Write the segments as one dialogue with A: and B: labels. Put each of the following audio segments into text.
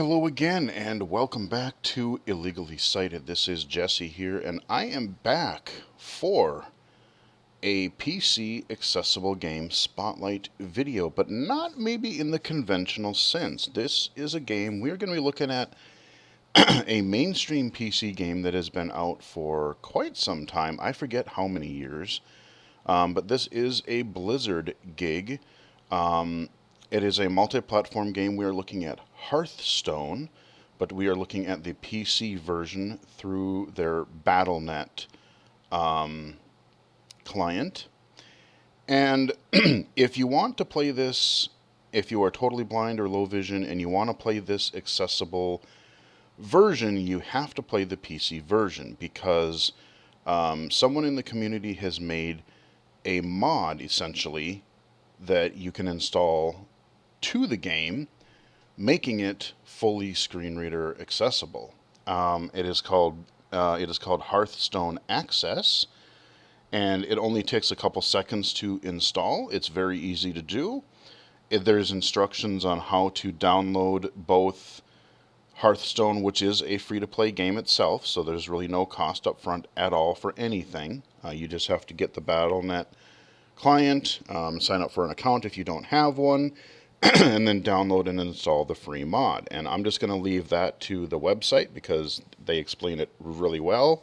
A: Hello again, and welcome back to Illegally Cited. This is Jesse here, and I am back for a PC accessible game spotlight video, but not maybe in the conventional sense. This is a game we're going to be looking at a mainstream PC game that has been out for quite some time. I forget how many years, but this is a Blizzard gig. It is a multi-platform game. We are looking at Hearthstone, but we are looking at the PC version through their Battle.net client. And if you want to play this, if you are totally blind or low vision and you want to play this accessible version, you have to play the PC version because someone in the community has made a mod, essentially, that you can install to the game, making it fully screen reader accessible. It is called Hearthstone Access, and it only takes a couple seconds to install. It's very easy to do. There's instructions on how to download both Hearthstone, which is a free-to-play game itself, so there's really no cost up front at all for anything. You just have to get the Battle.net client, sign up for an account if you don't have one, and then download and install the free mod. And I'm just going to leave that to the website because they explain it really well.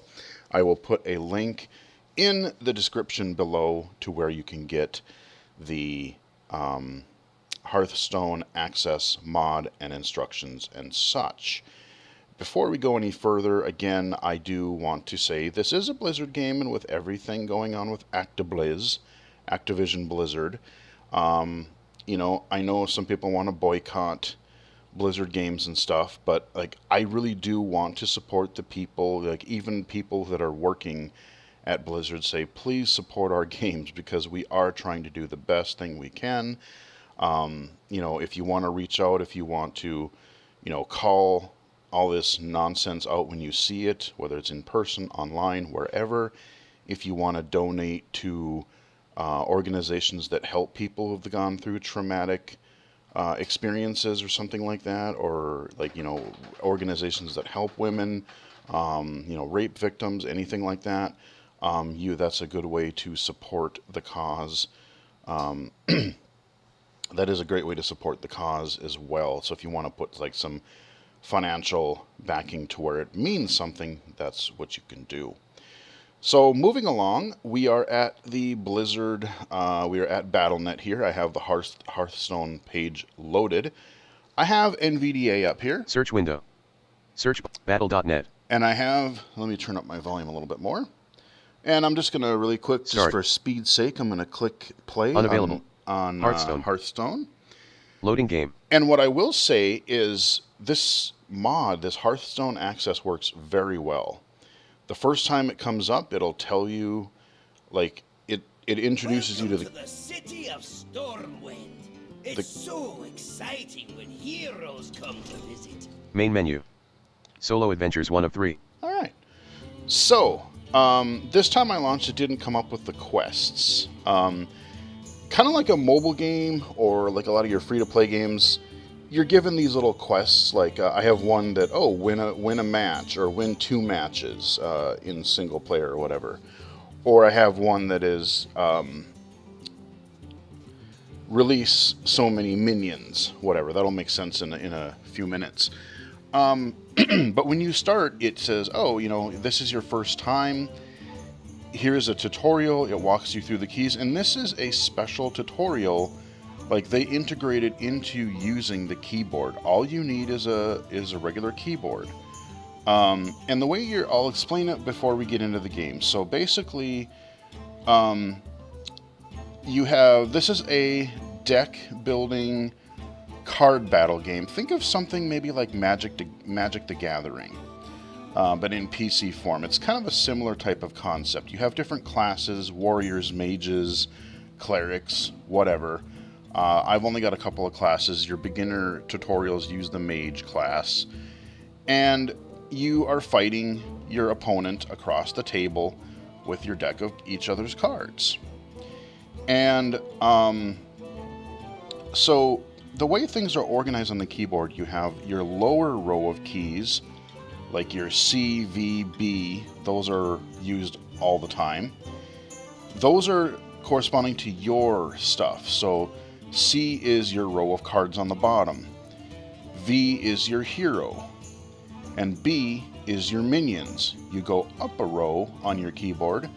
A: I will put a link in the description below to where you can get the Hearthstone Access mod and instructions and such. Before we go any further, again, I do want to say this is a Blizzard game, and with everything going on with Activision Blizzard, I know some people want to boycott Blizzard games and stuff, but I really do want to support the people, even people that are working at Blizzard say, please support our games because we are trying to do the best thing we can. If you want to reach out, if you want to, call all this nonsense out when you see it, whether it's in person, online, wherever, if you want to donate to organizations that help people who've gone through traumatic experiences or something like that, or organizations that help women, rape victims, anything like that. That's a good way to support the cause. That is a great way to support the cause as well. So if you want to put some financial backing to where it means something, that's what you can do. So moving along, we are at the Blizzard, we are at Battle.net here. I have the Hearthstone page loaded. I have NVDA up here.
B: Search window. Search Battle.net.
A: And I have, let me turn up my volume a little bit more. And I'm just going to really quick, just for speed's sake, I'm going to click play
B: Unavailable.
A: on Hearthstone.
B: Loading game. And
A: what I will say is this mod, this Hearthstone Access, works very well. The first time it comes up, it'll tell you, it introduces you to
C: the city of Stormwind. It's so exciting when heroes come to visit.
B: Main menu. Solo adventures 1 of 3.
A: All right. So, this time I launched, it didn't come up with the quests. Kind of like a mobile game or like a lot of your free-to-play games, you're given these little quests. I have one that, win a match or win 2 matches in single player or whatever. Or I have one that is release so many minions, whatever. That'll make sense in a few minutes. But when you start, it says, this is your first time. Here's a tutorial. It walks you through the keys. And this is a special tutorial. They integrate it into using the keyboard. All you need is a regular keyboard. And the way I'll explain it before we get into the game. So basically, this is a deck building card battle game. Think of something maybe like Magic the Gathering, but in PC form. It's kind of a similar type of concept. You have different classes: warriors, mages, clerics, whatever. I've only got a couple of classes. Your beginner tutorials use the mage class, and you are fighting your opponent across the table with your deck of each other's cards. And so the way things are organized on the keyboard, you have your lower row of keys, like your C, V, B. Those are used all the time. Those are corresponding to your stuff. So C is your row of cards on the bottom. V is your hero. And B is your minions. You go up a row on your keyboard,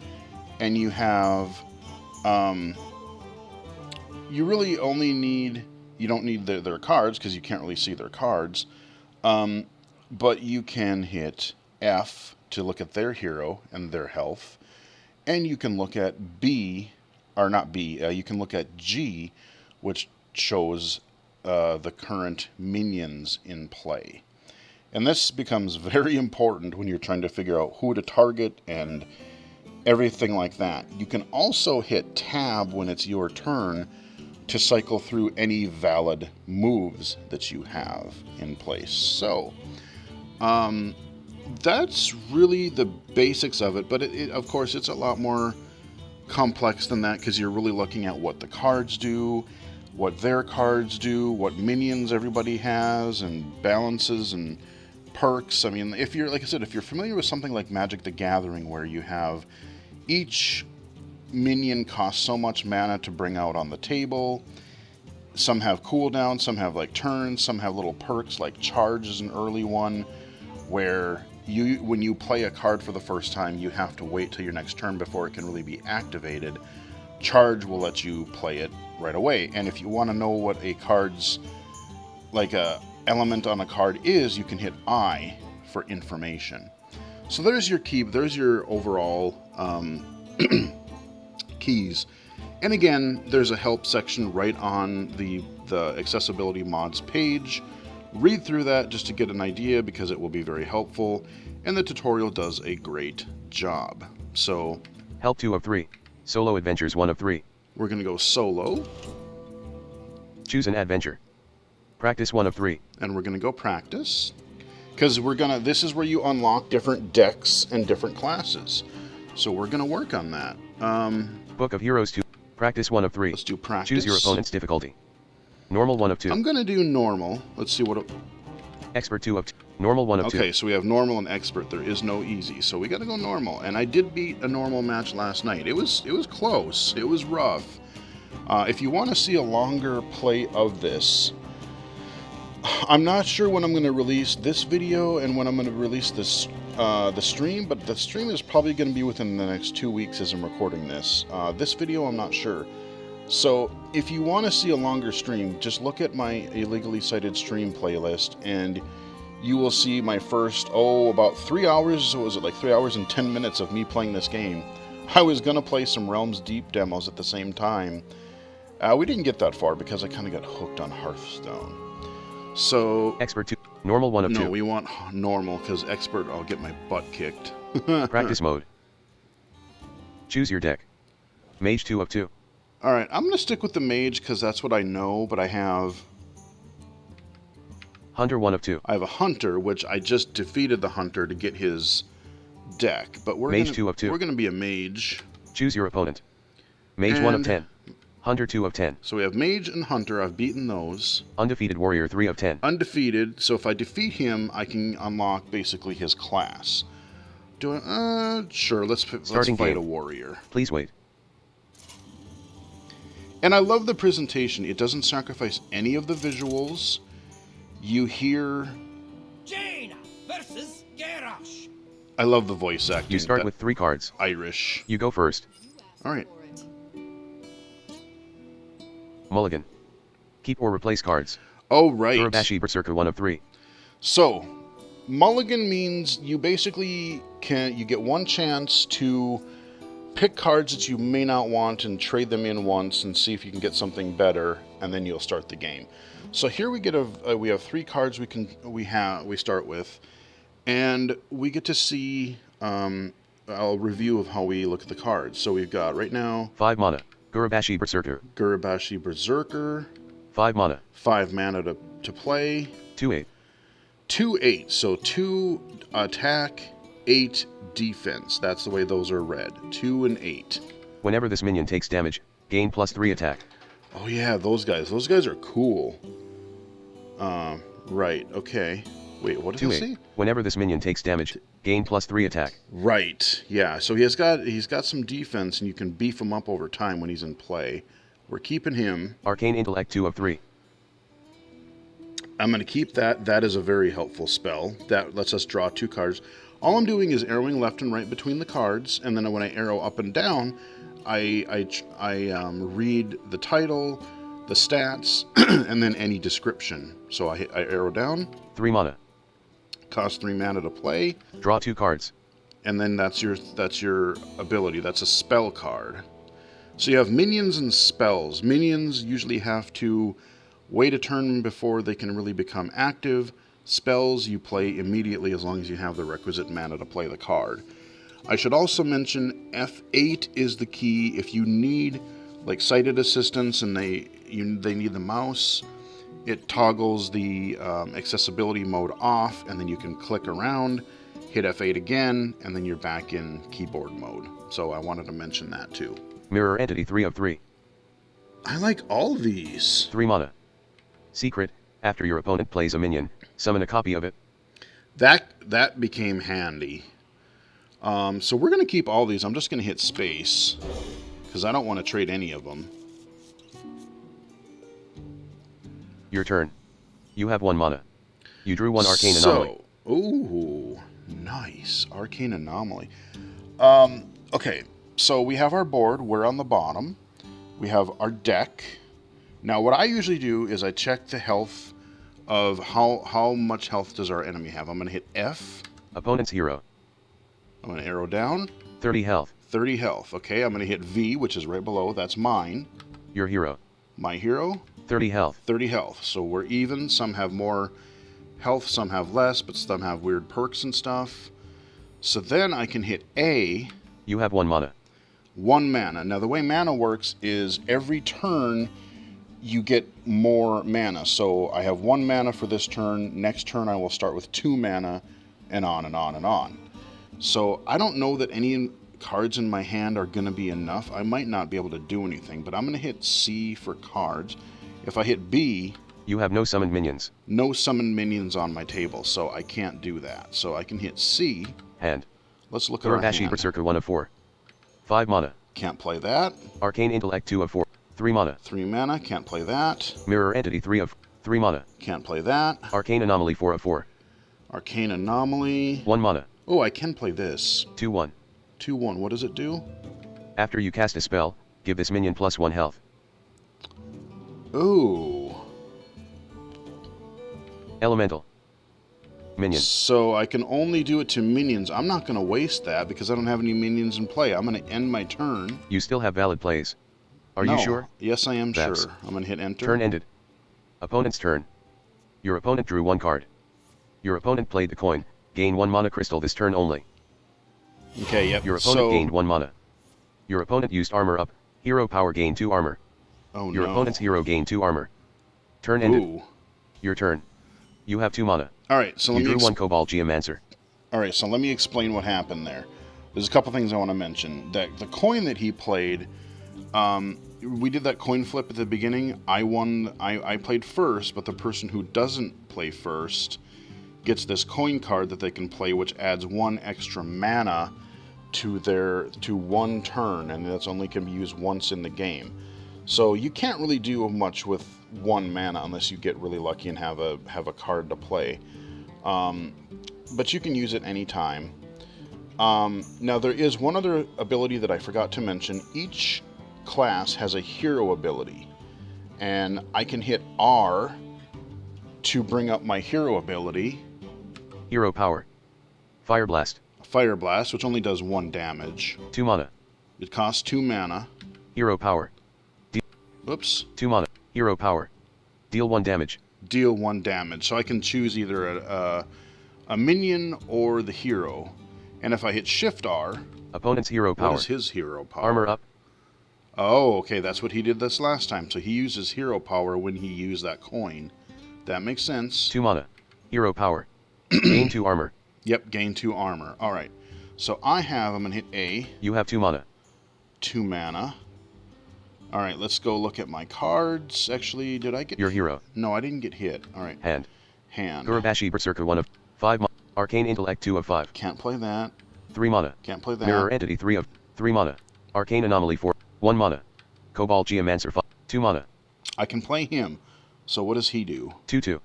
A: and you have, you really only need, you don't need their cards because you can't really see their cards, but you can hit F to look at their hero and their health, and you can look at B, or not B, you can look at G, which shows the current minions in play. And this becomes very important when you're trying to figure out who to target and everything like that. You can also hit Tab when it's your turn to cycle through any valid moves that you have in place. So, that's really the basics of it, but of course it's a lot more complex than that because you're really looking at what the cards do, what their cards do, what minions everybody has, and balances and perks. I mean, if you're, like I said, if you're familiar with something like Magic the Gathering, where you have each minion costs so much mana to bring out on the table, some have cooldowns, some have like turns, some have little perks, like Charge is an early one, where when you play a card for the first time, you have to wait till your next turn before it can really be activated. Charge will let you play it right away. And if you want to know what a card's, like a element on a card is, you can hit I for information. So there's your key, there's your overall keys. And again, there's a help section right on the accessibility mods page. Read through that just to get an idea because it will be very helpful, and the tutorial does a great job. So,
B: help 2 of 3, solo adventures 1 of 3.
A: We're going to go solo.
B: Choose an adventure. Practice 1 of 3.
A: And we're going to go practice. Because this is where you unlock different decks and different classes. So we're going to work on that.
B: Book of Heroes 2. Practice 1 of 3.
A: Let's do practice.
B: Choose your opponent's difficulty. Normal 1 of 2.
A: I'm going to do normal. Let's see what...
B: Expert 2 of 2. Normal 1 of 2.
A: Okay, so we have normal and expert. There is no easy. So we got to go normal. And I did beat a normal match last night. It was close. It was rough. If you want to see a longer play of this, I'm not sure when I'm going to release this video and when I'm going to release this the stream, but the stream is probably going to be within the next 2 weeks as I'm recording this. This video, I'm not sure. So if you want to see a longer stream, just look at my illegally cited stream playlist, and you will see my first, about 3 hours, was it like 3 hours and 10 minutes of me playing this game. I was going to play some Realms Deep demos at the same time. We didn't get that far because I kind of got hooked on Hearthstone. So...
B: Expert 2. Normal 1 of 2.
A: No, we want normal, because expert, I'll get my butt kicked.
B: Practice mode. Choose your deck. Mage 2 of 2.
A: Alright, I'm going to stick with the mage, because that's what I know, but I have...
B: Hunter 1 of 2.
A: I have a hunter, which I just defeated the hunter to get his deck, but we're
B: Mage 2 of 2.
A: We're going to be a mage.
B: Choose your opponent. Mage 1 of 10. Hunter 2 of 10.
A: So we have Mage and Hunter. I've beaten those.
B: Undefeated Warrior 3 of 10.
A: Undefeated. So if I defeat him, I can unlock basically his class. Do I? Sure. Let's fight a warrior.
B: Please wait.
A: And I love the presentation. It doesn't sacrifice any of the visuals. You hear...
C: Jaina versus Garrosh.
A: I love the voice acting.
B: You start with 3 cards.
A: Irish.
B: You go first.
A: All right.
B: Mulligan. Keep or replace cards.
A: Oh, right.
B: Urabashi Berserker 1 of 3.
A: So, mulligan means you basically you get one chance to pick cards that you may not want and trade them in once and see if you can get something better, and then you'll start the game. So here we get we have 3 cards we start with, and we get to see a review of how we look at the cards. So we've got right now
B: 5 mana. Urabashi Berserker.
A: Urabashi Berserker.
B: 5 mana.
A: 5 mana to play.
B: 2/8.
A: 2/8. So 2 attack, 8 defense. That's the way those are read. 2 and 8.
B: Whenever this minion takes damage, gain +3 attack.
A: Oh yeah, those guys. Those guys are cool. Right, okay. Wait, what does it
B: 2A.
A: say?
B: Whenever this minion takes damage, gain +3 attack.
A: Right, yeah. So he's got some defense, and you can beef him up over time when he's in play. We're keeping him.
B: Arcane Intellect 2 of 3.
A: I'm going to keep that. That is a very helpful spell. That lets us draw 2 cards. All I'm doing is arrowing left and right between the cards, and then when I arrow up and down, I read the title, the stats, and then any description. So I arrow down.
B: 3 mana.
A: Cost 3 mana to play,
B: Draw 2 cards.
A: and then that's your ability. That's a spell card. So you have minions and spells. Minions usually have to wait a turn before they can really become active. Spells you play immediately as long as you have the requisite mana to play the card. I should also mention F8 is the key if you need like sighted assistance and they need the mouse. It toggles the accessibility mode off, and then you can click around, hit F8 again, and then you're back in keyboard mode. So I wanted to mention that too.
B: Mirror Entity 3 of 3.
A: I like all these.
B: 3 mana. Secret. After your opponent plays a minion, summon a copy of it.
A: That became handy. So we're going to keep all these. I'm just going to hit space because I don't want to trade any of them.
B: Your turn. You have 1 mana. You drew 1 Arcane Anomaly.
A: Ooh, nice. Arcane Anomaly. Okay, so we have our board. We're on the bottom. We have our deck. Now, what I usually do is I check the health of how much health does our enemy have. I'm going to hit F.
B: Opponent's hero.
A: I'm going to arrow down.
B: 30 health.
A: 30 health. Okay, I'm going to hit V, which is right below. That's mine.
B: Your hero.
A: My hero.
B: 30 health.
A: 30 health. So we're even. Some have more health, some have less, but some have weird perks and stuff. So then I can hit A.
B: You have 1 mana.
A: 1 mana. Now the way mana works is every turn you get more mana. So I have 1 mana for this turn. Next turn I will start with 2 mana, and on and on and on. So I don't know that any cards in my hand are going to be enough. I might not be able to do anything, but I'm going to hit C for cards. If I hit B,
B: You have no summoned minions.
A: no summoned minions on my table, so I can't do that. So I can hit C.
B: Hand.
A: Let's look at our
B: Urabashi
A: hand.
B: Berserker 1 of 4. 5 mana.
A: Can't play that.
B: Arcane Intellect 2 of 4. 3 mana.
A: 3 mana. Can't play that.
B: Mirror Entity 3 of 3 mana.
A: Can't play that.
B: Arcane Anomaly 4 of 4.
A: Arcane Anomaly.
B: 1 mana.
A: Oh, I can play this.
B: 2/1.
A: 2/1. What does it do?
B: After you cast a spell, give this minion +1 health.
A: Ooh.
B: Elemental. Minion.
A: So I can only do it to minions. I'm not going to waste that because I don't have any minions in play. I'm going to end my turn.
B: You still have valid plays. Are you
A: No.
B: sure?
A: Yes, I am
B: Vaps.
A: sure. I'm going to hit enter.
B: Turn ended. Opponent's turn. Your opponent drew 1 card. Your opponent played the coin. Gain 1 mana crystal this turn only.
A: Okay, yep.
B: Your opponent gained 1 mana. Your opponent used armor up. Hero power gain 2 armor.
A: Oh,
B: Your
A: no.
B: opponent's hero gained 2 armor. Turn ended.
A: Ooh.
B: Your turn. You have 2 mana.
A: All right, so
B: You
A: let me
B: drew 1 Cobalt Geomancer.
A: All right, so let me explain what happened there. There's a couple things I want to mention. That the coin that he played, we did that coin flip at the beginning. I won. I played first, but the person who doesn't play first gets this coin card that they can play, which adds 1 extra mana to 1 turn, and that's only can be used once in the game. So you can't really do much with 1 mana unless you get really lucky and have a card to play. But you can use it anytime. Now there is one other ability that I forgot to mention. Each class has a hero ability, and I can hit R to bring up my hero ability.
B: Hero power. Fire Blast.
A: Fire Blast, which only does 1 damage.
B: 2 mana.
A: It costs 2 mana.
B: Hero power.
A: Oops.
B: 2 mana. Hero power. Deal 1 damage.
A: Deal 1 damage. So I can choose either a minion or the hero. And if I hit Shift R,
B: Opponent's hero power.
A: what is his hero power?
B: Armor up.
A: Oh, okay, that's what he did this last time. So he uses hero power when he used that coin. That makes sense.
B: 2 mana. Hero power. Gain 2 armor.
A: Yep, gain 2 armor. All right. So I'm going to hit A,
B: You have 2 mana.
A: 2 mana. Alright, let's go look at my cards. Actually, did I get
B: Your hero.
A: No, I didn't get hit. Alright.
B: Hand.
A: Hand.
B: Gurabashi Berserker 1 of 5 Arcane Intellect 2 of 5.
A: Can't play that.
B: 3 mana.
A: Can't play that.
B: Mirror Entity 3 of 3 mana. Arcane Anomaly 4, 1 mana. Cobalt Geomancer 5, 2 mana.
A: I can play him. So what does he do?
B: 2/2.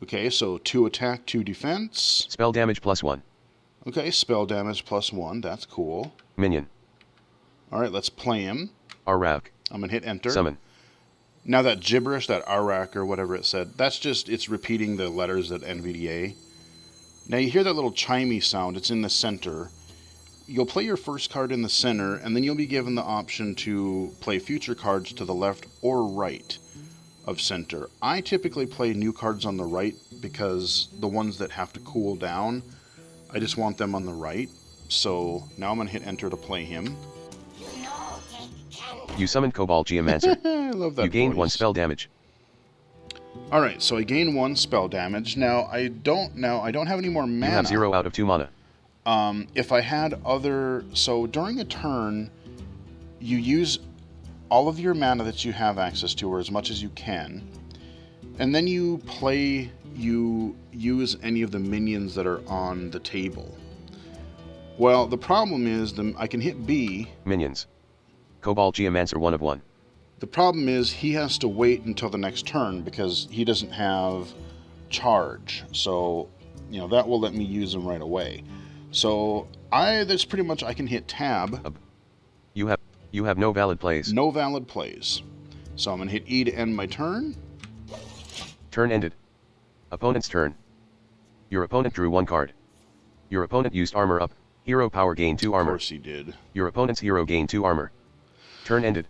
A: Okay, so 2 attack, 2 defense.
B: Spell damage +1.
A: Okay, spell damage +1. That's cool.
B: Minion.
A: Alright, let's play him.
B: Arak.
A: I'm going to hit enter.
B: Summon.
A: Now that gibberish, that Arak or whatever it said, that's just, it's repeating the letters at NVDA. Now you hear that little chimey sound, it's in the center. You'll play your first card in the center, and then you'll be given the option to play future cards to the left or right of center. I typically play new cards on the right because the ones that have to cool down, I just want them on the right. So now I'm going to hit enter to play him.
B: You summoned Cobalt Geomancer.
A: I love that
B: You gained
A: voice.
B: 1 spell damage.
A: Alright, so I gain 1 spell damage. Now I don't have any more mana.
B: You have 0 out of 2 mana.
A: If I had other... So during a turn, you use all of your mana that you have access to, or as much as you can, and then you use any of the minions that are on the table. Well, the problem is I can hit B.
B: Minions. Cobalt Geomancer 1 of 1.
A: The problem is he has to wait until the next turn because he doesn't have charge. So, that will let me use him right away. So, that's pretty much, I can hit tab.
B: You have no valid plays.
A: No valid plays. So I'm going to hit E to end my turn.
B: Turn ended. Opponent's turn. Your opponent drew 1 card. Your opponent used armor up. Hero power gain 2 armor.
A: Of course he did.
B: Your opponent's hero gained 2 armor. Turn ended.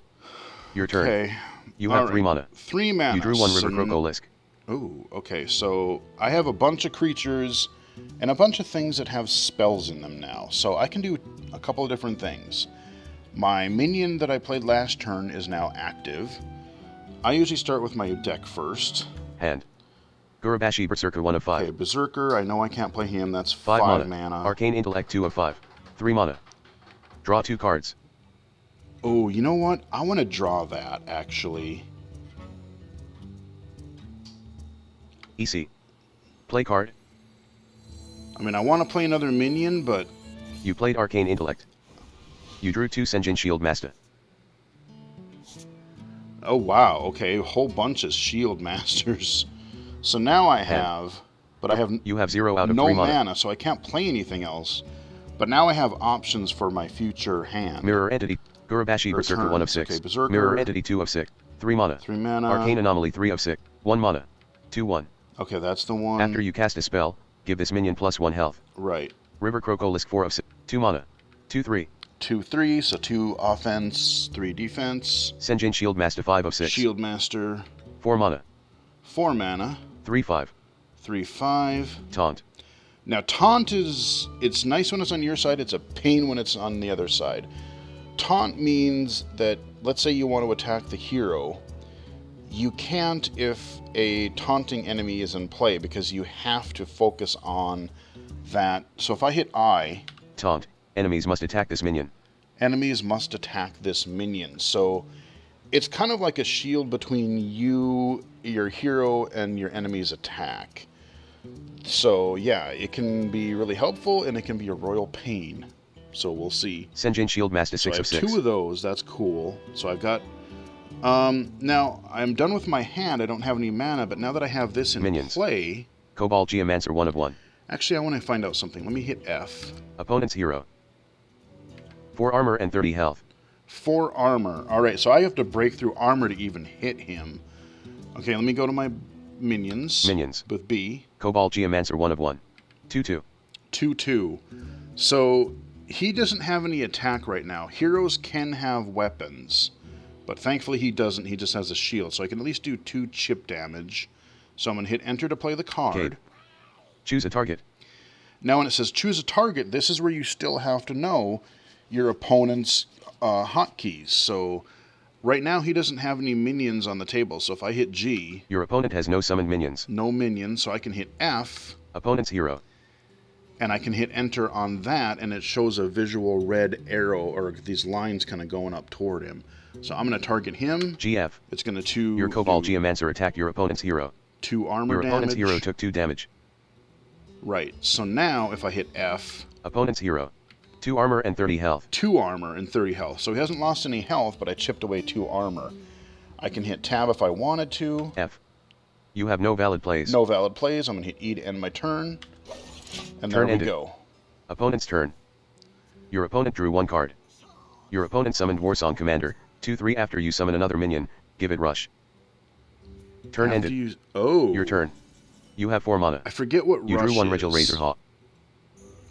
B: Your turn.
A: Okay.
B: You have 3 mana.
A: 3 mana.
B: You drew 1 River Crocolisk.
A: Ooh, okay. So I have a bunch of creatures and a bunch of things that have spells in them now. So I can do a couple of different things. My minion that I played last turn is now active. I usually start with my deck first.
B: Hand. Gurabashi Berserker 1 of 5.
A: Okay, Berserker, I know I can't play him. That's
B: 5
A: 5
B: mana.
A: mana.
B: Arcane Intellect 2 of 5. 3 mana. Draw 2 cards.
A: Oh, you know what? I want to draw that, actually.
B: EC. Play card.
A: I mean, I want to play another minion, but...
B: You played Arcane Intellect. You drew 2 Senjin Shield Master.
A: Oh, wow. Okay, a whole bunch of Shield Masters. So now I have... But I have
B: You have 0 out of
A: no
B: 3 mana.
A: mana, so I can't play anything else. But now I have options for my future hand.
B: Mirror Entity. Gurabashi Berserker 1 of 6.
A: Okay, Berserker.
B: Mirror Entity 2 of 6. 3 mana.
A: 3 mana.
B: Arcane Anomaly 3 of 6. 1 mana. 2/1.
A: Okay, that's the one.
B: After you cast a spell, give this minion +1 health.
A: Right.
B: River Crocolisk 4 of 6. 2 mana. 2/3.
A: 2/3, so 2 offense, 3 defense.
B: Senjin Shield Master 5 of 6.
A: Shield Master.
B: 4 mana.
A: 4 mana.
B: 3/5.
A: 3/5.
B: Taunt.
A: Now, taunt it's nice when it's on your side, it's a pain when it's on the other side. Taunt means that, let's say you want to attack the hero, you can't if a taunting enemy is in play because you have to focus on that. So if I hit I,
B: Taunt. Enemies must attack this minion.
A: enemies must attack this minion. So it's kind of like a shield between you, your hero, and your enemy's attack. So yeah, it can be really helpful and it can be a royal pain. So we'll see.
B: Senjin Shield Master
A: So I
B: 6
A: have
B: of 6.
A: 2 of those. That's cool. So I've got... now, I'm done with my hand. I don't have any mana, but now that I have this in
B: Minions.
A: play...
B: Cobalt Geomancer 1 of 1.
A: Actually, I want to find out something. Let me hit F.
B: Opponent's hero. 4 armor and 30 health.
A: 4 armor. Alright, so I have to break through armor to even hit him. Okay, let me go to my minions.
B: Minions.
A: With B.
B: Cobalt Geomancer 1 of 1. 2/2.
A: 2/2. So, he doesn't have any attack right now. Heroes can have weapons. But thankfully he doesn't. He just has a shield. So I can at least do 2 chip damage. So I'm going to hit enter to play the card.
B: Cade. Choose a target.
A: Now when it says choose a target, this is where you still have to know your opponent's hotkeys. So right now he doesn't have any minions on the table. So if I hit G...
B: Your opponent has no summoned minions.
A: No minions. So I can hit F.
B: Opponent's hero.
A: And I can hit enter on that, and it shows a visual red arrow, or these lines kind of going up toward him. So I'm going to target him.
B: GF.
A: It's going to
B: Your Cobalt Geomancer attacked your opponent's hero.
A: 2 armor
B: Your
A: damage.
B: opponent's hero took 2 damage.
A: Right. So now if I hit F.
B: Opponent's hero. 2 armor and 30 health.
A: 2 armor and 30 health. So he hasn't lost any health, but I chipped away 2 armor. I can hit tab if I wanted to.
B: F. You have no valid plays.
A: No valid plays. I'm going to hit E to end my turn. And
B: Turn
A: there we
B: ended.
A: go.
B: Opponent's turn. Your opponent drew 1 card. Your opponent summoned Warsong Commander. 2/3 after you summon another minion, give it rush. Turn
A: After
B: ended.
A: you... Oh.
B: Your turn. You have 4 mana.
A: I forget what
B: You
A: rush
B: drew 1
A: is.
B: Rigel Razorhaw.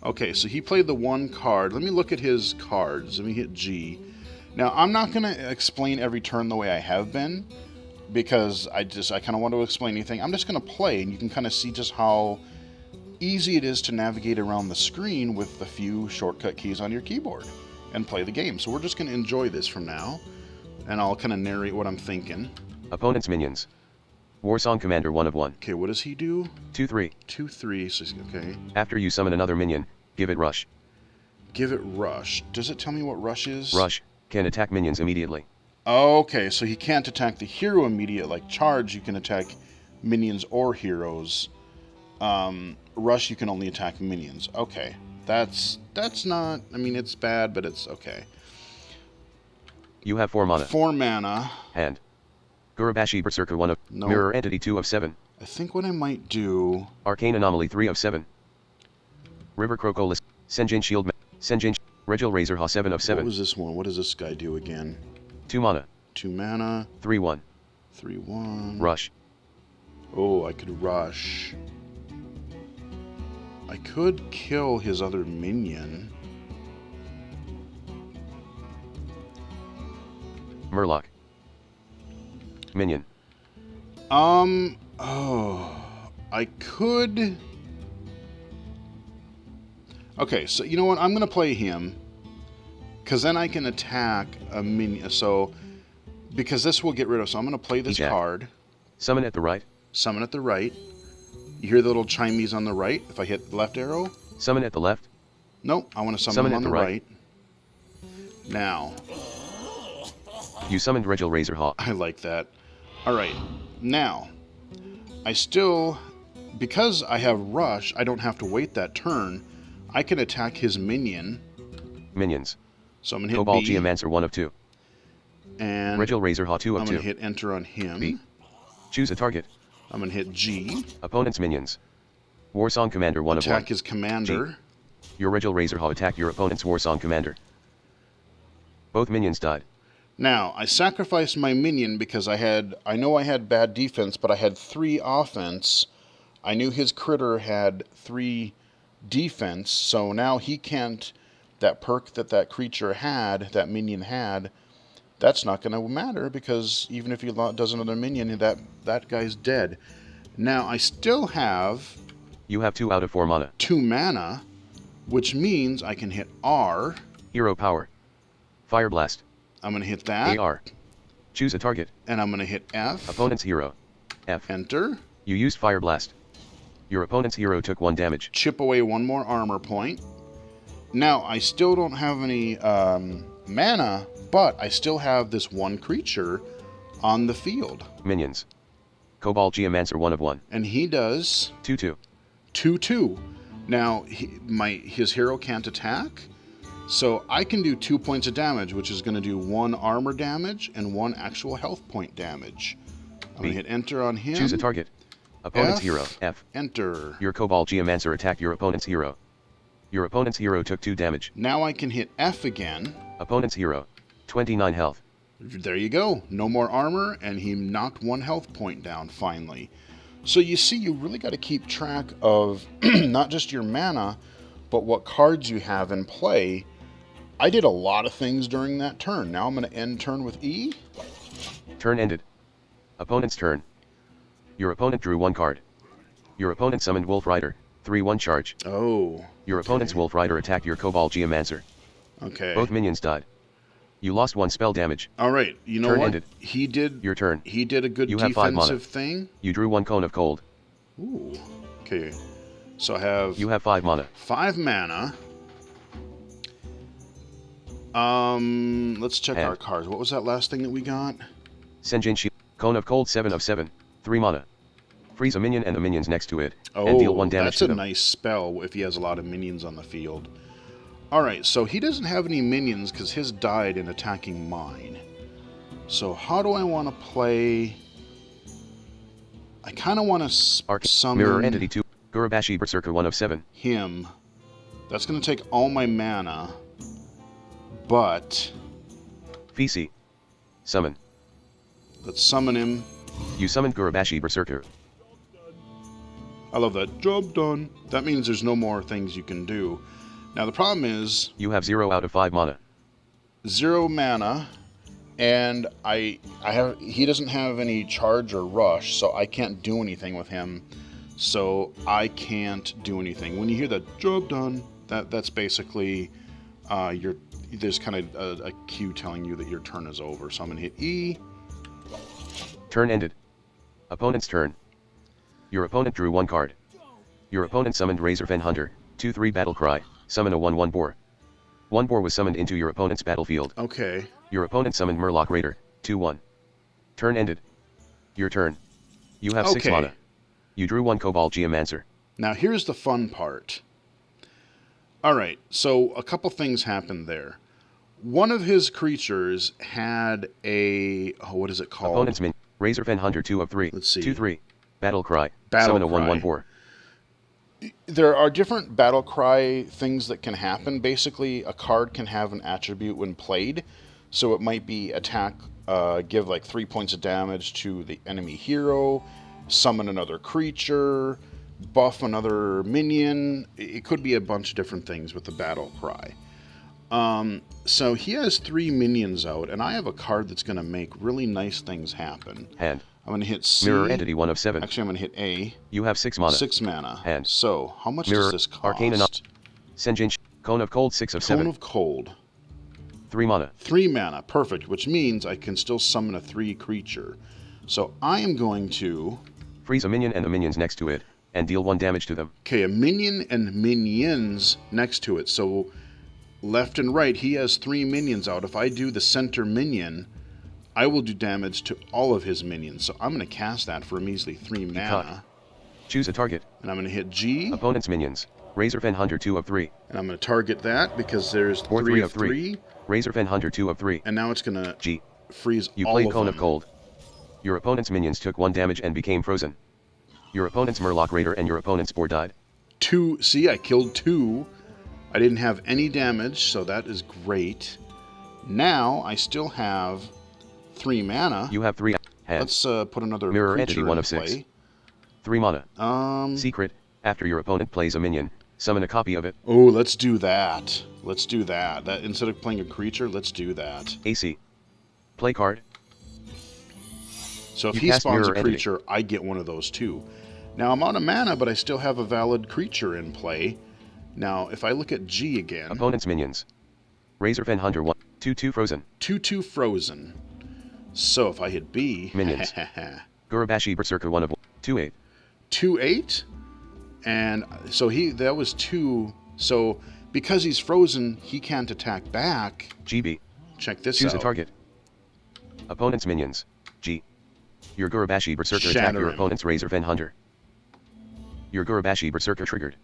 A: Okay, so he played the 1 card. Let me look at his cards. Let me hit G. Now, I'm not going to explain every turn the way I have been, because I kind of want to explain anything. I'm just going to play, and you can kind of see just how easy it is to navigate around the screen with a few shortcut keys on your keyboard and play the game. So we're just going to enjoy this from now, and I'll kind of narrate what I'm thinking.
B: Opponent's minions. Warsong Commander 1 of 1.
A: Okay, what does he do?
B: 2/3.
A: 2/3, so okay.
B: After you summon another minion, give it rush.
A: Give it rush. Does it tell me what rush is?
B: Rush can attack minions immediately.
A: Okay, so he can't attack the hero immediate like charge. You can attack minions or heroes. Rush, you can only attack minions. Okay, that's not. I mean, it's bad, but it's okay.
B: You have 4 mana.
A: 4 mana.
B: Hand. Gurabashi Berserker 1 of.
A: No.
B: Mirror Entity 2 of 7.
A: I think what I might do.
B: Arcane Anomaly 3 of 7. River Crocolis. Senjin Shield. Senjin. Regil Razorhaw 7 of 7.
A: What was this one? What does this guy do again?
B: 2 mana.
A: 2 mana.
B: 3/1.
A: 3/1.
B: Rush.
A: Oh, I could rush. I could kill his other minion.
B: Murloc. Minion.
A: Oh, I could. Okay, so you know what? I'm going to play him. Because then I can attack a minion. So, because this will get rid of. So I'm going to play this
B: Eject.
A: card.
B: Summon at the right.
A: Summon at the right. You hear the little chimes on the right? If I hit the left arrow?
B: Summon at the left.
A: Nope, I want to summon
B: Summon
A: him
B: at
A: on
B: the
A: the
B: right.
A: right. Now,
B: You summoned Regil Razorhaw.
A: I like that. Alright, now, I still, because I have rush, I don't have to wait that turn. I can attack his minion.
B: Minions.
A: So I'm going to hit
B: Cobalt
A: B.
B: Geomancer 1 of 2.
A: And
B: Regil Razorhaw 2
A: I'm
B: of
A: going
B: 2.
A: to hit enter on him.
B: B. Choose a target.
A: I'm going to hit G.
B: Opponent's minions. Warsong Commander 1 of 1.
A: Attack his commander.
B: Your Regil Razorhaw attacked your opponent's Warsong Commander. Both minions died.
A: Now, I sacrificed my minion because I know I had bad defense, but I had 3 offense. I knew his critter had 3 defense, so now he can't, that perk that creature had, that minion had, that's not going to matter because even if he does another minion, that guy's dead. Now, I still have
B: You have 2 out of 4 mana.
A: 2 mana, which means I can hit R.
B: Hero power. Fire Blast.
A: I'm going to hit that.
B: AR. Choose a target.
A: And I'm going to hit F.
B: Opponent's hero. F.
A: Enter.
B: You used Fire Blast. Your opponent's hero took 1 damage.
A: Chip away 1 more armor point. Now, I still don't have any mana, but I still have this 1 creature on the field.
B: Minions. Cobalt Geomancer 1 of 1.
A: And he does
B: 2/2.
A: 2/2. Now, his hero can't attack, so I can do 2 points of damage, which is going to do 1 armor damage and 1 actual health point damage. I'm going to hit enter on him.
B: Choose a target. Opponent's
A: F.
B: hero. F.
A: Enter.
B: Your Cobalt Geomancer attacked your opponent's hero. Your opponent's hero took 2 damage.
A: Now I can hit F again.
B: Opponent's hero. 29 health.
A: There you go. No more armor, and he knocked 1 health point down, finally. So you see, you really got to keep track of not just your mana, but what cards you have in play. I did a lot of things during that turn. Now I'm going to end turn with E.
B: Turn ended. Opponent's turn. Your opponent drew 1 card. Your opponent summoned Wolf Rider. 3/1 charge.
A: Oh.
B: Your opponent's Wolf Rider attacked your Cobalt Geomancer.
A: Okay.
B: Both minions died. You lost 1 spell damage.
A: All right. You know
B: Turn
A: what?
B: ended.
A: He did.
B: Your turn.
A: He did a good
B: You have 5 mana.
A: defensive thing.
B: You drew 1 cone of cold.
A: Ooh. Okay. So I have
B: You have 5 mana.
A: 5 mana. Let's check
B: Hand.
A: our cards. What was that last thing that we got?
B: Senjin Shield. Cone of Cold 7 of 7. 3 mana. Freeze a minion and the minions next to it, and deal 1 damage
A: that's
B: to
A: a
B: them.
A: nice spell if he has a lot of minions on the field. Alright, so he doesn't have any minions because his died in attacking mine. So how do I want to play... I kind of want to summon...
B: Mirror Entity 2. Gurubashi Berserker 1 of 7.
A: Him. That's going to take all my mana. But...
B: Fisi. Summon.
A: Let's summon him.
B: You summoned Gurubashi Berserker.
A: I love that. Job done. That means there's no more things you can do. Now the problem is...
B: You have 0 out of 5 mana.
A: 0 mana, and he doesn't have any charge or rush, so I can't do anything with him. So I can't do anything. When you hear that job done, that's basically there's kind of a cue telling you that your turn is over. So I'm gonna hit E.
B: Turn ended. Opponent's turn. Your opponent drew 1 card. Your opponent summoned Razorfen Hunter, 2/3 Battle Cry, summon a 1/1 boar. 1 boar was summoned into your opponent's battlefield.
A: Okay.
B: Your opponent summoned Murloc Raider, 2/1. Turn ended. Your turn. You have 6 mana. You drew 1 Cobalt Geomancer.
A: Now here's the fun part. Alright, so a couple things happened there. One of his creatures had a... what is it called?
B: Opponent's min. Razorfen Hunter 2 of 3.
A: Let's see.
B: 2/3. Battle Cry.
A: Battle
B: Summon a
A: Cry.
B: 1/1 boar.
A: There are different battle cry things that can happen. Basically, a card can have an attribute when played. So it might be attack, give like 3 points of damage to the enemy hero, summon another creature, buff another minion. It could be a bunch of different things with the battle cry. So he has 3 minions out, and I have a card that's going to make really nice things happen.
B: Hand.
A: I'm going to hit C.
B: Mirror Entity 1 of 7.
A: Actually, I'm going to hit A.
B: You have 6 mana.
A: 6 mana.
B: Hand.
A: So, how much
B: Mirror.
A: does this cost?
B: Arcane Anomaly. Senjin. Cone of Cold 6 of 7.
A: Cone of Cold.
B: 3 mana.
A: 3 mana. Perfect. Which means I can still summon a 3 creature. So, I am going to...
B: Freeze a minion and the minions next to it, and deal 1 damage to them.
A: Okay, a minion and minions next to it. So, left and right, he has 3 minions out. If I do the center minion, I will do damage to all of his minions. So I'm going to cast that for a measly 3 mana.
B: Choose a target.
A: And I'm going to hit G.
B: Opponent's minions. Razorfen Hunter 2 of 3.
A: And I'm going to target that because there's
B: 4
A: 3
B: 3
A: of 3.
B: Razorfen Hunter 2 of 3.
A: And now it's going to
B: G.
A: freeze
B: You
A: all
B: played
A: of
B: Cone
A: them.
B: of Cold. Your opponent's minions took 1 damage and became frozen. Your opponent's Murloc Raider and your opponent's boar died.
A: 2. See, I killed 2. I didn't have any damage, so that is great. Now I still have 3 mana.
B: You have 3 hands.
A: Let's put another
B: Mirror
A: creature
B: Entity 1
A: in
B: of 6.
A: play.
B: 3 mana. Secret. After your opponent plays a minion, summon a copy of it.
A: Oh, let's do that. Let's do that. That instead of playing a creature, let's do that.
B: AC. Play card.
A: So if
B: You
A: he
B: cast
A: spawns a
B: Mirror Entity.
A: creature, I get one of those too. Now I'm out of mana, but I still have a valid creature in play. Now, if I look at G again...
B: Opponent's minions. Razorfen Hunter 1. 2/2 frozen.
A: 2/2 frozen. So if I hit B...
B: Minions. Gurubashi Berserker 1 of 2/8.
A: 2/8? And so that was 2. So because he's frozen, he can't attack back.
B: GB.
A: Check this
B: Choose
A: out.
B: a target. Opponent's minions. G. Your Gurubashi Berserker attacked
A: Shatter
B: your
A: him.
B: opponent's Razorfen Hunter. Your Gurubashi Berserker triggered.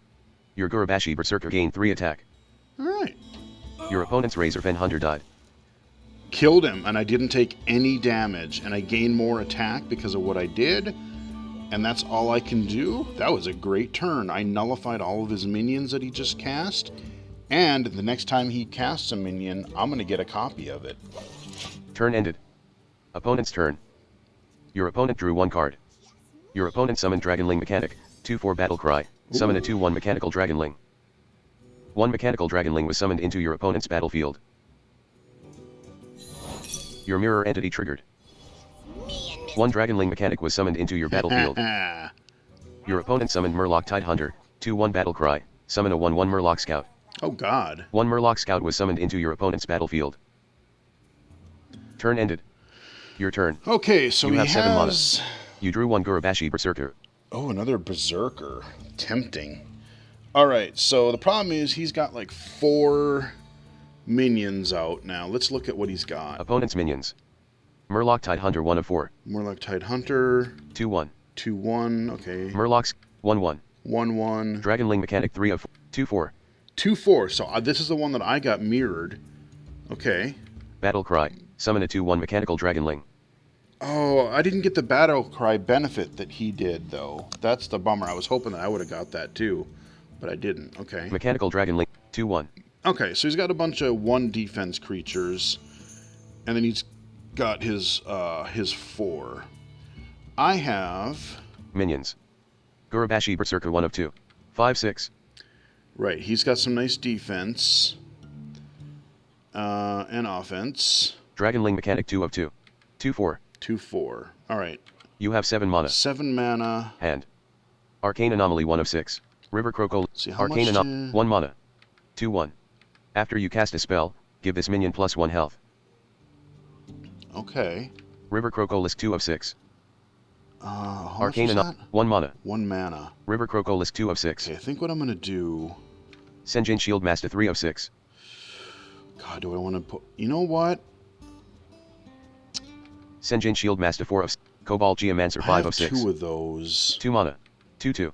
B: Your Gurubashi Berserker gained 3 attack.
A: Alright.
B: Your opponent's Razorfen Hunter died.
A: Killed him, and I didn't take any damage, and I gained more attack because of what I did, and that's all I can do? That was a great turn. I nullified all of his minions that he just cast, and the next time he casts a minion, I'm going to get a copy of it.
B: Turn ended. Opponent's turn. Your opponent drew 1 card. Your opponent summoned Dragonling Mechanic, 2/4 Battle Cry, summon a 2/1 Mechanical Dragonling. 1 Mechanical Dragonling was summoned into your opponent's battlefield. Your Mirror Entity triggered. 1 Dragonling Mechanic was summoned into your battlefield. Your opponent summoned Murloc Tidehunter, 2/1 Battle Cry, summon a 1/1 Murloc Scout.
A: Oh god.
B: 1 Murloc Scout was summoned into your opponent's battlefield. Turn ended. Your turn.
A: Okay, so
B: You
A: he
B: have 7 mana.
A: has...
B: You drew 1 Gurubashi Berserker.
A: Oh, another Berserker. Tempting. Alright, so the problem is he's got like 4 minions out now. Let's look at what he's got.
B: Opponent's minions. Murloc Tide Hunter 1 of 4.
A: Murloc Tide Hunter.
B: 2-1.
A: 2-1. Okay.
B: Murlocs 1-1.
A: 1-1.
B: Dragonling Mechanic 3 of 2-4.
A: 2-4. So this is the one that I got mirrored. Okay.
B: Battle Cry. Summon a 2-1 Mechanical Dragonling.
A: Oh, I didn't get the Battle Cry benefit that he did, though. That's the bummer. I was hoping that I would have got that, too. But I didn't. Okay.
B: Mechanical Dragonling 2-1.
A: Okay, so he's got a bunch of 1 defense creatures. And then he's got his 4. I have...
B: Minions. Gurubashi Berserker 1 of 2. 5-6.
A: Right, he's got some nice defense. And offense.
B: Dragonling Mechanic 2 of 2. 2-4.
A: 2-4. Alright.
B: You have 7 mana.
A: 7 mana.
B: Hand. Arcane Anomaly 1 of 6. River Croco.
A: See, how
B: Arcane
A: much
B: Anomaly 1 mana. 2-1. After you cast a spell, give this minion +1 health.
A: Okay.
B: River Crocolis 2 of 6.
A: How
B: Arcane
A: much was
B: Anomaly 1 mana.
A: 1 mana.
B: River Crocolis 2 of 6.
A: Okay, I think what I'm going to do...
B: Senjin Shield Master 3 of 6.
A: God, do I want to put... You know what?
B: Senjin Shield Master 4 of 6. Cobalt Geomancer 5 of 6.
A: 2 of those.
B: 2 mana. 2-2.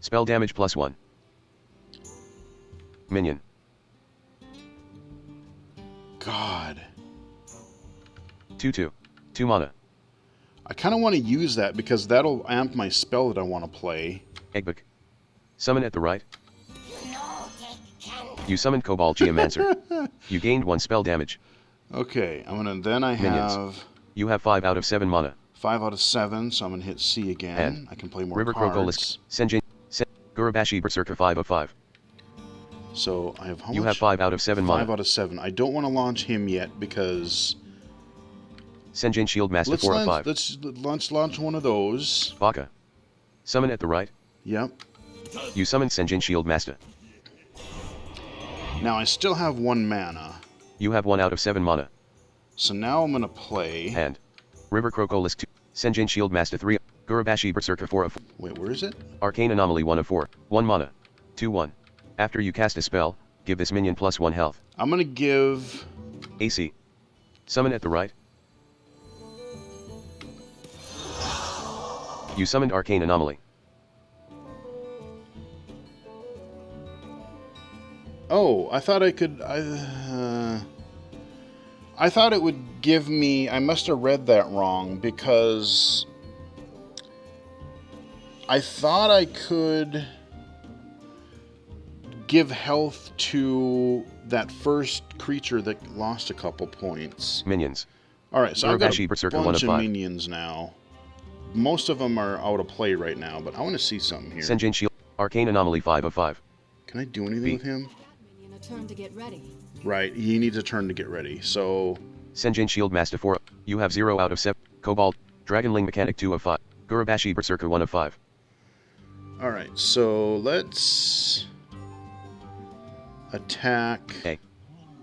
B: Spell damage +1. Minion.
A: God.
B: 2-2. 2 mana.
A: I kind of want to use that because that'll amp my spell that I want to play.
B: Eggbook. Summon at the right. You summoned Cobalt Geomancer. You gained 1 spell damage.
A: Okay, I'm gonna. Then I
B: Minions.
A: have
B: You have 5 out of 7 mana.
A: 5 out of 7, so I'm gonna hit C again.
B: And
A: I can play more
B: River
A: cards.
B: Crocolis. Senjin. Gurubashi Berserker 5 of 5.
A: So I have how much?
B: You have 5 out of 7
A: 5
B: mana.
A: out of 7. I don't want to launch him yet because
B: Senjin Shield Master 4 of 5.
A: let's launch one of those.
B: Baka. Summon at the right.
A: Yep.
B: You summon Senjin Shield Master.
A: Now I still have 1 mana.
B: You have 1 out of 7 mana.
A: So now I'm gonna play.
B: Hand. River Crocolis 2. Senjin Shield Master 3. Gurubashi Berserker 4 of 4.
A: Wait, where is it?
B: Arcane Anomaly 1 of 4. 1 mana. 2-1. After you cast a spell, give this minion +1 health.
A: I'm gonna give.
B: AC. Summon at the right. You summoned Arcane Anomaly.
A: Oh, I thought I could. I thought it would give me. I must have read that wrong because I thought I could give health to that first creature that lost a couple points.
B: Minions.
A: All right, so I've got a
B: Gurubashi Berserker 1
A: bunch
B: of
A: of
B: 5.
A: minions now. Most of them are out of play right now, but I want to see something here.
B: Senjin Shield. Arcane Anomaly 5 of 5.
A: Can I do anything
B: B.
A: with him?
D: Minion a turn to get ready.
A: Right, he needs a turn to get ready. So
B: Senjin Shield Master 4. You have 0 out of 7. Cobalt. Dragonling Mechanic 2 of 5. Gurubashi Berserker 1 of 5.
A: all right, so let's attack.
B: A.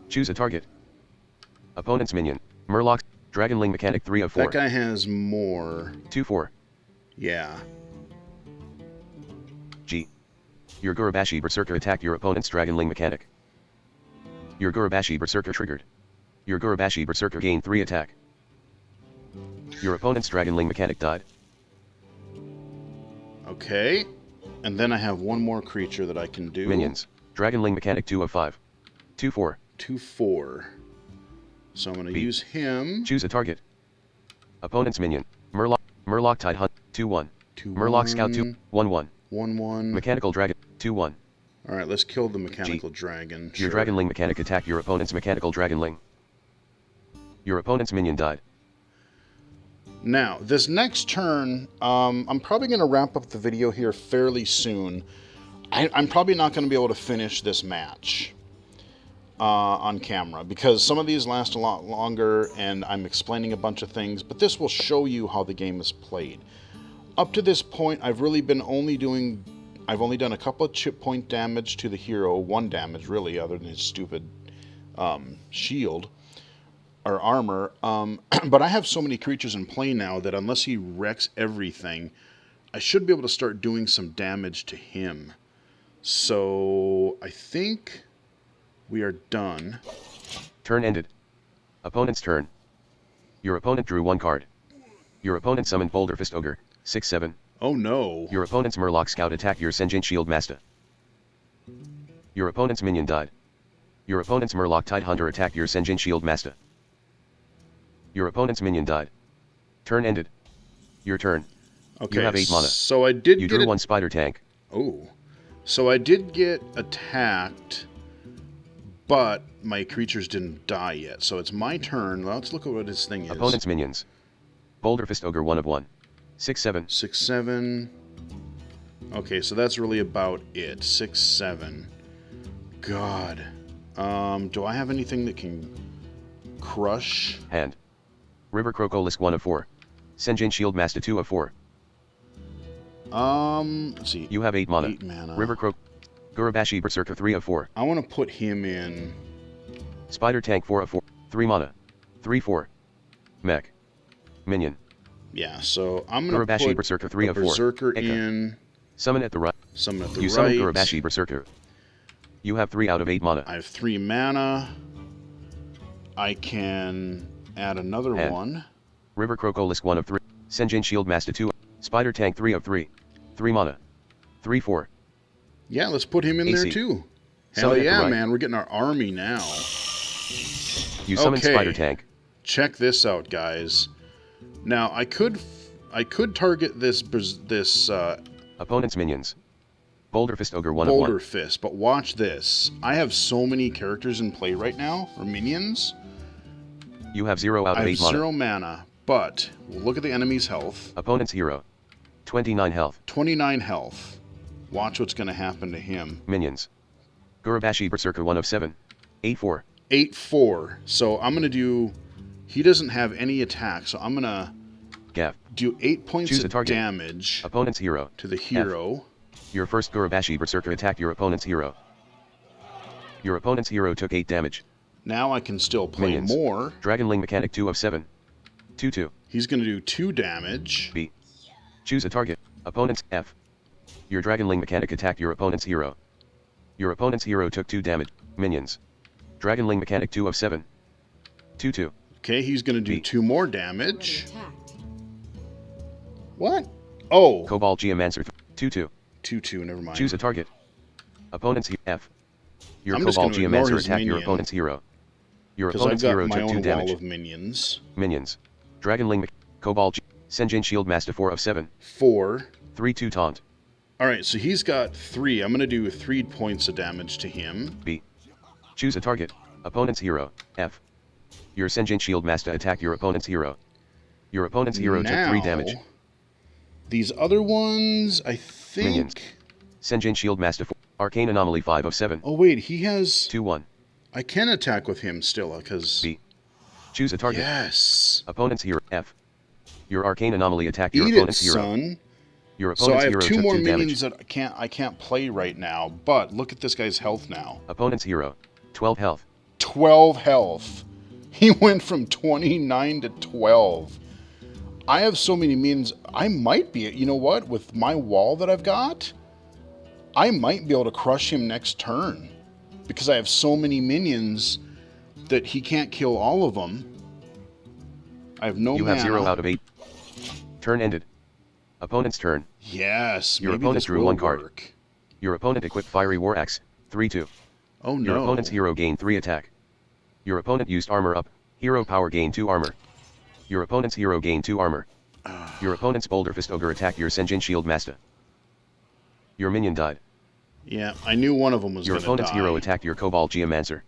B: Choose a target. Opponent's minion. Murloc. Dragonling Mechanic 3 of 4.
A: That guy has more.
B: 2-4.
A: Yeah.
B: G. Your Gurubashi Berserker attacked your opponent's Dragonling Mechanic. Your Gurubashi Berserker triggered. Your Gurubashi Berserker gained 3 attack. Your opponent's Dragonling Mechanic died.
A: Okay. And then I have one more creature that I can do.
B: Minions. Dragonling Mechanic 2 of 5. 2-4.
A: 2-4. So I'm going to
B: B.
A: use him.
B: Choose a target. Opponent's minion. Murloc Tide Hunt. 2-1.
A: 2-1.
B: Murloc Scout 2. 1-1.
A: 1-1.
B: Mechanical Dragon. 2-1.
A: All right, let's kill the mechanical dragon.
B: Your
A: Sure.
B: Dragonling Mechanic attacked your opponent's Mechanical Dragonling. Your opponent's minion died.
A: Now, this next turn, I'm probably going to wrap up the video here fairly soon. I'm probably not going to be able to finish this match on camera because some of these last a lot longer and I'm explaining a bunch of things, but this will show you how the game is played. Up to this point, I've only done a couple of chip point damage to the hero, 1 damage really, other than his stupid shield or armor. But I have so many creatures in play now that unless he wrecks everything, I should be able to start doing some damage to him. So I think We are done.
B: Turn ended. Opponent's turn. Your opponent drew 1 card. Your opponent summoned Boulder Fist Ogre, 6/7.
A: Oh no.
B: Your opponent's Murloc Scout attacked your Senjin Shield Master. Your opponent's minion died. Your opponent's Murloc Tide Hunter attacked your Senjin Shield Master. Your opponent's minion died. Turn ended. Your turn.
A: Okay.
B: You have 8 mana.
A: So I did
B: You
A: get
B: drew 1 Spider Tank.
A: Oh. So I did get attacked, but my creatures didn't die yet. So it's my turn. Let's look at what his thing is.
B: Opponent's minions. Boulder Fist Ogre 1/1. 6/7.
A: 6/7. Okay, so that's really about it. 6/7. God. Do I have anything that can crush?
B: Hand. River Crocolisk 1/4. Senjin Shield Master 2/4.
A: Let's see.
B: You have 8 mana.
A: 8 mana.
B: River Croc. Gurabashi Berserker 3/4.
A: I want to put him in.
B: Spider Tank 4/4. 3 mana. 3/4. Mech. Minion.
A: Yeah, so I'm going to
B: Gurabashi
A: put
B: Berserker
A: a
B: 3/4.
A: Berserker
B: Eka.
A: in.
B: Summon at the right.
A: Summon at the
B: You
A: right.
B: summon Gurabashi Berserker. You have 3 out of 8 mana.
A: I have 3 mana. I can add another
B: Hand.
A: one.
B: River Crocolisk 1/3. Senjin Shield Master 2. Spider Tank 3/3. 3 mana. 3/4.
A: Yeah, let's put him in there
B: AC.
A: too. Hell
B: Summon at the
A: yeah,
B: right.
A: man. We're getting our army now.
B: You summon
A: Okay.
B: Spider Tank.
A: Check this out, guys. Now, I could target this
B: Opponent's minions. Boulder Fist Ogre 1/1.
A: Boulder Fist, but watch this. I have so many characters in play right now, or minions.
B: You have 0 out
A: I
B: of
A: have
B: 8 mana.
A: 0 mana, but look at the enemy's health.
B: Opponent's hero. 29 health.
A: 29 health. Watch what's going to happen to him.
B: Minions. Gurabashi Berserker 1/7. 8/4.
A: 8/4. So I'm going to do... He doesn't have any attack, so I'm going to
B: Gav.
A: do 8 points
B: Choose a
A: of
B: target.
A: damage
B: Opponent's hero.
A: to the hero.
B: Your first Gurabashi Berserker attacked your opponent's hero. Your opponent's hero took 8 damage.
A: Now I can still play
B: Minions.
A: more.
B: Dragonling Mechanic 2/7. 2/2.
A: He's going to do 2 damage.
B: B. Choose a target. Opponent's F. Your Dragonling Mechanic attacked your opponent's hero. Your opponent's hero took 2 damage. Minions. Dragonling Mechanic 2/7. 2/2.
A: Okay, he's going to do
B: B.
A: 2 more
D: Already
A: damage.
D: attacked.
A: What? Oh,
B: Cobalt Geomancer 2/2.
A: 2/2, never mind.
B: Choose a target. Opponent's F. Your
A: I'm just
B: Cobalt
A: gonna ignore
B: Geomancer
A: his
B: attacked your
A: minion.
B: opponent's hero. Your
A: Because I've
B: opponent's
A: got
B: hero
A: my
B: took 2
A: own
B: damage.
A: wall of minions.
B: Minions. Dragonling Cobalt Senjin Shield Master 4/7.
A: 4.
B: 3/2 taunt.
A: Alright, so he's got 3. I'm going to do 3 points of damage to him.
B: B. Choose a target. Opponent's hero. F. Your Senjin Shield Master attacked your opponent's hero. Your opponent's hero took 3 damage.
A: These other ones, I think...
B: Minions. Senjin Shield Master 4. Arcane Anomaly 5/7.
A: Oh, wait, he has...
B: 2/1.
A: I can attack with him still, because...
B: B. Choose a target.
A: Yes!
B: Opponent's hero. F. Your Arcane Anomaly attacked your
A: Eat it,
B: opponent's hero.
A: son!
B: Your
A: So
B: opponent's
A: I have
B: hero
A: 2
B: took
A: more
B: 2
A: minions
B: damage.
A: that I can't play right now, but look at this guy's health now.
B: Opponent's hero. 12 health.
A: 12 health. He went from 29 to 12. I have so many minions, I might be, you know what, with my wall that I've got, I might be able to crush him next turn. Because I have so many minions that he can't kill all of them. I have no
B: You
A: mana.
B: have 0 out of 8. Turn ended. Opponent's turn.
A: Yes,
B: Your
A: maybe
B: opponent
A: this
B: drew
A: will
B: 1 card.
A: work.
B: Your opponent equipped Fiery War Axe. 3/2.
A: Oh
B: Your
A: no.
B: opponent's hero gained 3 attack. Your opponent used armor up. Hero power gained 2 armor. Your opponent's hero gained 2 armor. Your opponent's Boulder Fist Ogre attacked your Senjin Shield Master. Your minion died.
A: Yeah, I knew one of them was
B: Your
A: going to die.
B: opponent's hero attacked your Cobalt Geomancer.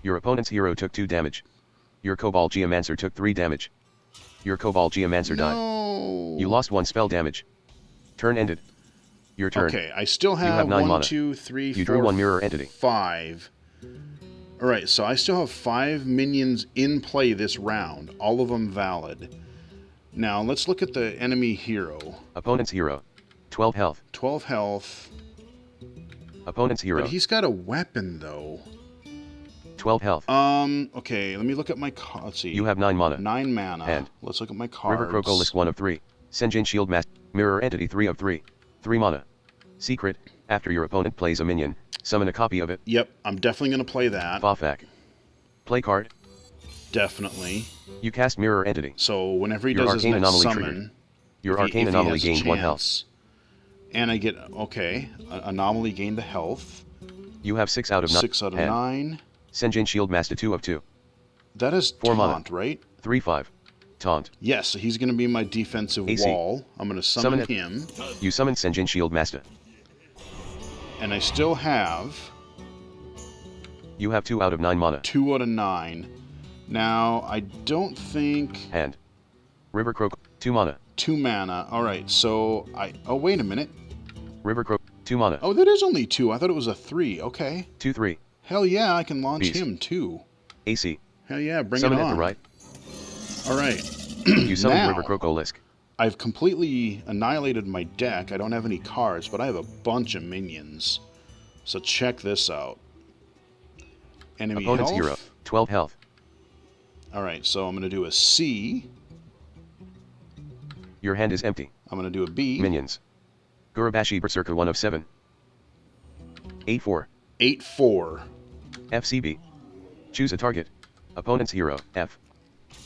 B: Your opponent's hero took 2 damage. Your Cobalt Geomancer took 3 damage. Your Cobalt Geomancer died.
A: No.
B: You lost 1 spell damage. Turn ended. Your turn.
A: Okay, I still have,
B: have 9
A: 1,
B: mana.
A: 2, 3,
B: You
A: 4,
B: drew 1 mirror entity.
A: 5. Alright, so I still have 5 minions in play this round. All of them valid. Now, let's look at the enemy hero.
B: Opponent's hero. 12 health.
A: 12 health.
B: Opponent's hero.
A: But he's got a weapon, though.
B: 12 health.
A: Okay, let me look at my card. Let's see.
B: You have 9 mana.
A: 9 mana.
B: And
A: let's look at my cards.
B: River Crocolisk 1/3. Senjin Shield Master. Mirror Entity 3/3. 3 mana. Secret, after your opponent plays a minion, summon a copy of it.
A: Yep, I'm definitely going to play that.
B: Fafak. Play card.
A: Definitely.
B: You cast Mirror Entity.
A: So whenever he
B: Your
A: does his
B: Arcane
A: next
B: Anomaly
A: summon,
B: triggered. Your
A: if he
B: Arcane Anomaly
A: has a
B: gained 1 health.
A: chance, and I get, okay, Anomaly gained a health.
B: You have 6 out of 9.
A: 6 out of
B: hand.
A: 9.
B: Senjin Shield Master 2 of 2.
A: That is
B: 4
A: taunt,
B: mana.
A: right?
B: 3/5. Taunt.
A: Yes, so he's going to be my defensive
B: AC.
A: wall. I'm going to summon
B: Summon it.
A: him.
B: You summon Senjin Shield Master.
A: And I still have
B: You have 2 out of 9 mana.
A: 2 out of 9. Now, I don't think...
B: Hand. River Croak. 2 mana.
A: 2 mana. Alright, so I... Oh, wait a minute.
B: River Croak. 2 mana.
A: Oh, that is only 2. I thought it was a 3. Okay.
B: 2/3.
A: Hell yeah, I can launch
B: Beast.
A: him too.
B: AC.
A: Hell yeah, bring
B: Summon
A: it
B: at
A: on.
B: the right.
A: Alright.
B: You summon
A: Now,
B: River Crocolisk.
A: I've completely annihilated my deck. I don't have any cards, but I have a bunch of minions. So check this out. Enemy
B: Opponent's
A: health.
B: hero. 12 health.
A: Alright, so I'm going to do a C.
B: Your hand is empty.
A: I'm going to do a B.
B: Minions. Gurabashi Berserker 1 of 7. 8/4.
A: 8-4.
B: FCB. Choose a target. Opponent's hero. F.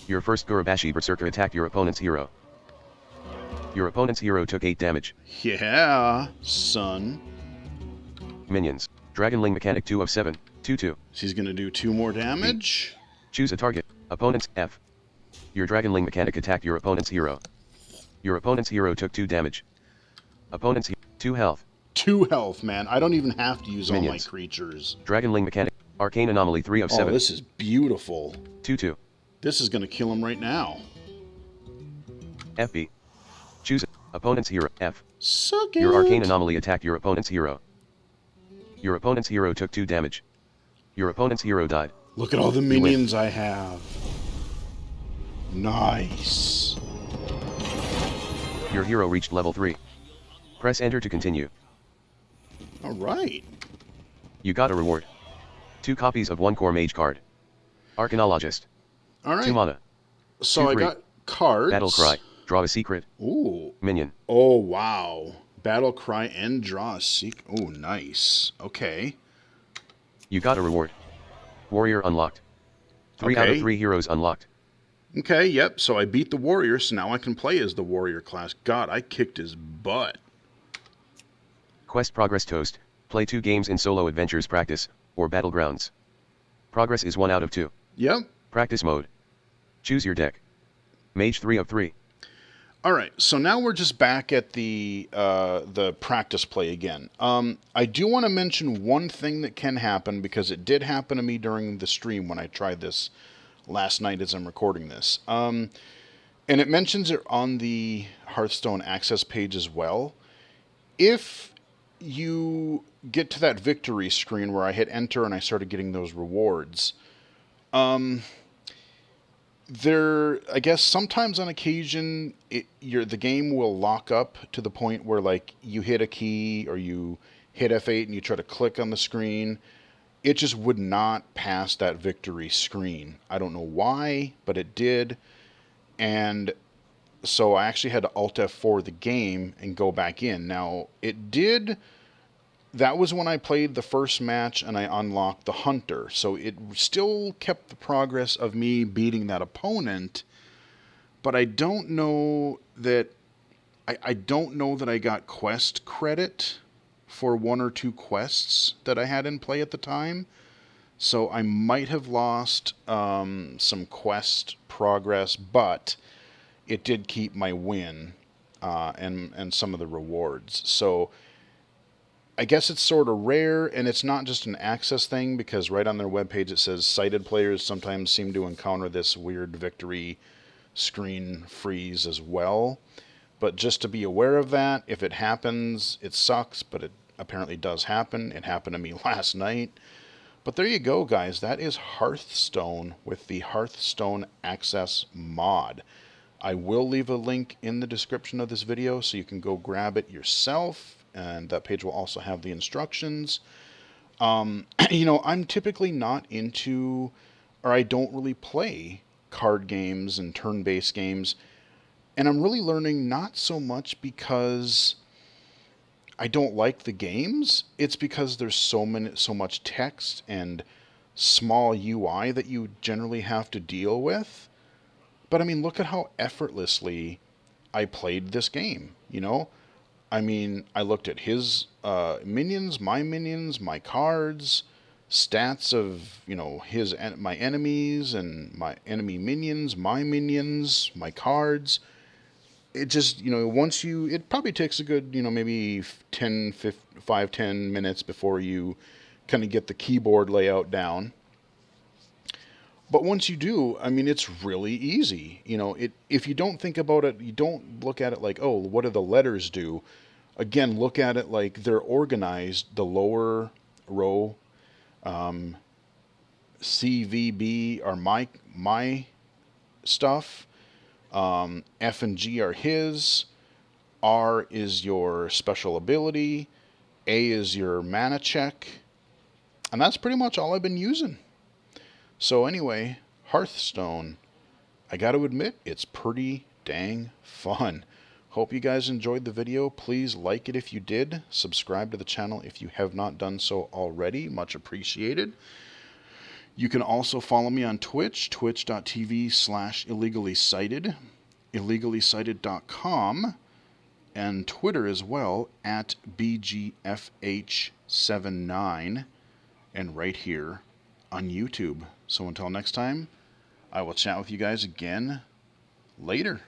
B: Your first Gurabashi Berserker attacked your opponent's hero. Your opponent's hero took 8 damage.
A: Yeah, son.
B: Minions. Dragonling Mechanic 2 of 7. 2/2.
A: She's going to do 2 more damage.
B: Choose a target. Opponent's F. Your Dragonling Mechanic attacked your opponent's hero. Your opponent's hero took 2 damage. Opponent's 2 health.
A: 2 health, man. I don't even have to use all my
B: Minions.
A: creatures.
B: Dragonling Mechanic. Arcane Anomaly 3 of
A: Oh,
B: 7.
A: this is beautiful.
B: 2/2.
A: This is going to kill him right now.
B: FB. Choose opponent's hero. F.
A: Suck it.
B: Your Arcane Anomaly attacked your opponent's hero. Your opponent's hero took 2 damage. Your opponent's hero died.
A: Look at all the minions I have. Nice.
B: Your hero reached level 3. Press enter to continue.
A: All right.
B: You got a reward. 2 copies of 1 core mage card. Arcanologist.
A: All right.
B: 2 mana.
A: So
B: 2
A: I
B: free.
A: got cards.
B: Battle Cry. Draw a secret.
A: Ooh.
B: Minion.
A: Oh, wow. Battle Cry and draw a secret. Oh, nice. Okay.
B: You got a reward. Warrior unlocked. 3 out of
A: Okay.
B: 3 heroes unlocked.
A: Okay, yep. So I beat the warrior, so now I can play as the warrior class. God, I kicked his butt.
B: Quest Progress Toast. Play 2 games in Solo Adventures Practice, or Battlegrounds. Progress is 1 out of 2.
A: Yep.
B: Practice mode. Choose your deck. Mage 3 of 3.
A: All right, so now we're just back at the practice play again. I do want to mention one thing that can happen, because it did happen to me during the stream when I tried this last night as I'm recording this. And it mentions it on the Hearthstone Access page as well. If you get to that victory screen where I hit enter and I started getting those rewards, I guess sometimes on occasion, the game will lock up to the point where, like, you hit a key or you hit F8 and you try to click on the screen. It just would not pass that victory screen. I don't know why, but it did. And so I actually had to Alt F4 the game and go back in. Now, it did... That was when I played the first match and I unlocked the Hunter. So it still kept the progress of me beating that opponent. But I don't know that... I don't know that I got quest credit for 1 or 2 quests that I had in play at the time. So I might have lost some quest progress, but it did keep my win and some of the rewards. So I guess it's sort of rare, and it's not just an access thing, because right on their webpage it says sighted players sometimes seem to encounter this weird victory screen freeze as well. But just to be aware of that, if it happens, it sucks, but it apparently does happen. It happened to me last night. But there you go, guys. That is Hearthstone with the Hearthstone Access mod. I will leave a link in the description of this video so you can go grab it yourself. And that page will also have the instructions. You know, I'm typically not into, or I don't really play card games and turn-based games. And I'm really learning not so much because I don't like the games, it's because there's so much text and small UI that you generally have to deal with. But I mean, look at how effortlessly I played this game, you know? I mean, I looked at his minions, my cards, stats of, you know, my enemies and my enemy minions, my cards. It just, you know, it probably takes a good, you know, maybe 10 minutes before you kind of get the keyboard layout down. But once you do, I mean, it's really easy. You know, if you don't think about it, you don't look at it like, oh, what do the letters do? Again, look at it like they're organized. The lower row, CVB are my stuff. F and G are his. R is your special ability. A is your mana check. And that's pretty much all I've been using. So anyway, Hearthstone. I got to admit, it's pretty dang fun. Hope you guys enjoyed the video. Please like it if you did. Subscribe to the channel if you have not done so already. Much appreciated. You can also follow me on Twitch, twitch.tv/illegally-cited, illegally-cited.com, and Twitter as well, at BGFH79, and right here on YouTube. So until next time, I will chat with you guys again later.